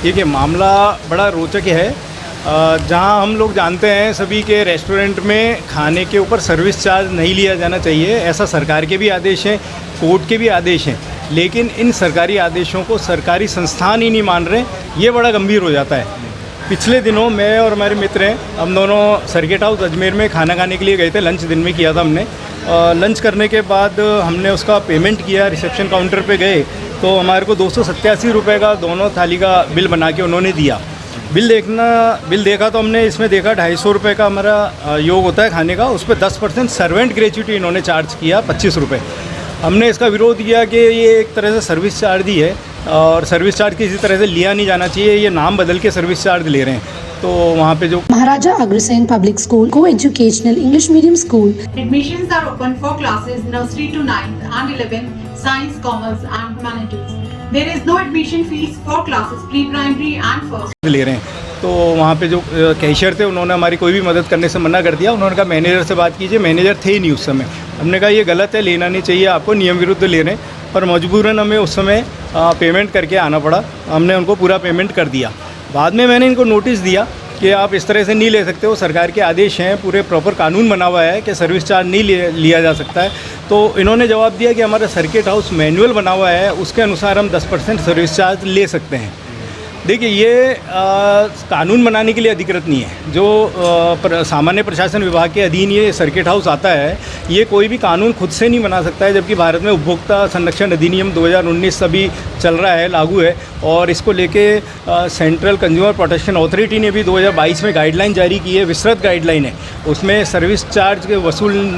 देखिए मामला बड़ा रोचक है। जहां हम लोग जानते हैं सभी के रेस्टोरेंट में खाने के ऊपर सर्विस चार्ज नहीं लिया जाना चाहिए, ऐसा सरकार के भी आदेश हैं, कोर्ट के भी आदेश हैं, लेकिन इन सरकारी आदेशों को सरकारी संस्थान ही नहीं मान रहे। ये बड़ा गंभीर हो जाता है। पिछले दिनों मैं और हमारे मित्र हैं, हम दोनों सर्किट हाउस अजमेर में खाना खाने के लिए गए थे। लंच दिन में किया था हमने। लंच करने के बाद हमने उसका पेमेंट किया, रिसेप्शन काउंटर पे गए तो हमारे को 287 रुपये का दोनों थाली का बिल बना के उन्होंने दिया। बिल देखा तो हमने इसमें देखा 250 रुपये का हमारा योग होता है खाने का, उस पर 10% सर्वेंट ग्रेच्युटी इन्होंने चार्ज किया 25 रुपये। हमने इसका विरोध किया कि ये एक तरह से सर्विस चार्ज ही है और सर्विस चार्ज किसी तरह से लिया नहीं जाना चाहिए, ये नाम बदल के सर्विस चार्ज ले रहे हैं। तो वहाँ पे जो महाराजा अग्रसेन पब्लिक स्कूल को educational English medium school. Admissions are open for classes nursery to 9th and 11th, science, commerce and humanities. There is no admission fees for classes pre-primary and first. ले रहे हैं। तो वहाँ पे जो कैशियर थे उन्होंने हमारी कोई भी मदद करने से मना कर दिया। उन्होंने कहा मैनेजर से बात कीजिए, मैनेजर थे ही नहीं उस समय। हमने कहा ये गलत है, लेना नहीं चाहिए आपको, नियम विरुद्ध ले रहे हैं, पर मजबूरन हमें उस समय पेमेंट करके आना पड़ा। हमने उनको पूरा पेमेंट कर दिया। बाद में मैंने इनको नोटिस दिया कि आप इस तरह से नहीं ले सकते हो, सरकार के आदेश हैं, पूरे प्रॉपर कानून बना हुआ है कि सर्विस चार्ज नहीं लिया जा सकता है। तो इन्होंने जवाब दिया कि हमारा सर्किट हाउस मैनुअल बना हुआ है, उसके अनुसार हम 10% सर्विस चार्ज ले सकते हैं। देखिए ये कानून बनाने के लिए अधिकृत नहीं है। जो सामान्य प्रशासन विभाग के अधीन ये सर्किट हाउस आता है, ये कोई भी कानून खुद से नहीं बना सकता है, जबकि भारत में उपभोक्ता संरक्षण अधिनियम 2019 अभी चल रहा है, लागू है, और इसको लेके सेंट्रल कंज्यूमर प्रोटेक्शन अथॉरिटी ने भी 2022 में गाइडलाइन जारी की है, विस्तृत गाइडलाइन है। उसमें सर्विस चार्ज के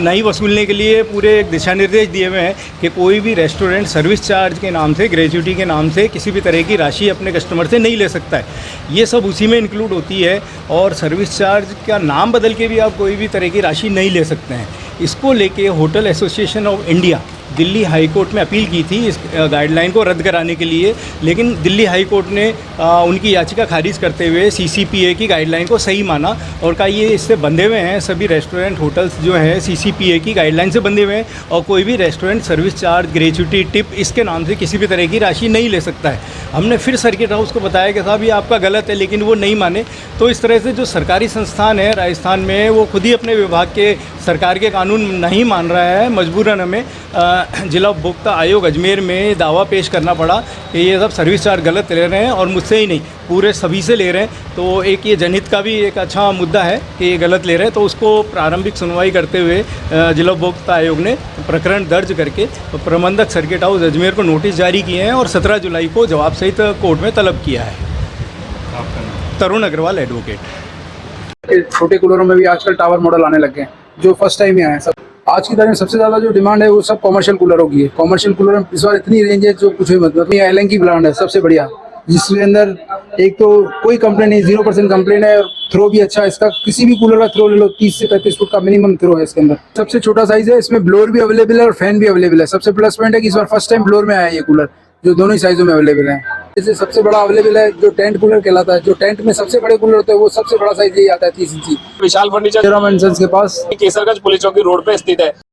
नहीं वसूलने के लिए पूरे एक दिशा निर्देश दिए हुए हैं कि कोई भी रेस्टोरेंट सर्विस चार्ज के नाम से, ग्रेच्युटी के नाम से किसी भी तरह की राशि अपने कस्टमर से नहीं ले सकता है। ये सब उसी में इंक्लूड होती है, और सर्विस चार्ज का नाम बदल के भी आप कोई भी तरह की राशि नहीं ले सकते हैं। इसको लेके hotel association of India Delhi high court में अपील की थी इस गाइडलाइन को रद्द कराने के लिए, लेकिन दिल्ली हाई कोर्ट ने उनकी याचिका खारिज करते हुए सीसीपीए की गाइडलाइन को सही माना और कहा ये इससे बंधे हुए हैं, सभी रेस्टोरेंट होटल्स जो हैं सीसीपीए की गाइडलाइन से बंधे हुए हैं, और कोई भी restaurant service charge, gratuity, tip इसके नाम से किसी भी तरह की राशि नहीं ले सकता है। हमने फिर सर्किट हाउस को बताया कि साहब ये आपका गलत है, लेकिन वो नहीं माने। तो इस तरह से जो सरकारी संस्थान है राजस्थान में, वो खुद ही अपने विभाग के, सरकार के कानून नहीं मान रहा है। मजबूरन हमें जिला उपभोक्ता आयोग अजमेर में दावा पेश करना पड़ा कि ये सब सर्विस चार्ज गलत ले रहे हैं, और मुझसे ही नहीं पूरे सभी से ले रहे हैं। तो एक ये जनहित का भी एक अच्छा मुद्दा है कि ये गलत ले रहे हैं। तो उसको प्रारंभिक सुनवाई करते हुए जिला उपभोक्ता आयोग ने प्रकरण दर्ज करके प्रबंधक सर्किट हाउस अजमेर को नोटिस जारी किए हैं और 17 जुलाई को जवाब सहित कोर्ट में तलब किया है। तरुण अग्रवाल एडवोकेट। छोटे कूलरों में भी आजकल टावर मॉडल आने लगे हैं, जो फर्स्ट टाइम में आए हैं। सब आज की तारीख में सबसे ज्यादा जो डिमांड है वो सब कमर्शियल कूलरों की है। कमर्शियल कूलर में इस बार इतनी रेंज है जो कुछ भी मतलब। ये एलन की ब्रांड है सबसे बढ़िया, जिसके अंदर एक तो कोई कंप्लेन नहीं, 0% कंप्लेन है। थ्रो भी अच्छा है इसका, किसी भी कूलर का थ्रो ले लो, 30 से 35 फुट का मिनिमम थ्रो है इसके अंदर। सबसे छोटा साइज है, इसमें ब्लोअर भी अवेलेबल है और फैन भी अवेलेबल है। सबसे प्लस पॉइंट है कि इस बार फर्स्ट टाइम ब्लोअर में आया है ये कूलर, जो दोनों ही साइजों में अवेलेबल है। जैसे सबसे बड़ा अवेलेबल है जो टेंट कूलर कहलाता है, जो टेंट में सबसे बड़े कूलर होते हैं, वो सबसे बड़ा साइज यही आता है 30 इंची। विशाल फर्नीचर के पास केसरगंज पुलिस चौकी रोड पे स्थित है।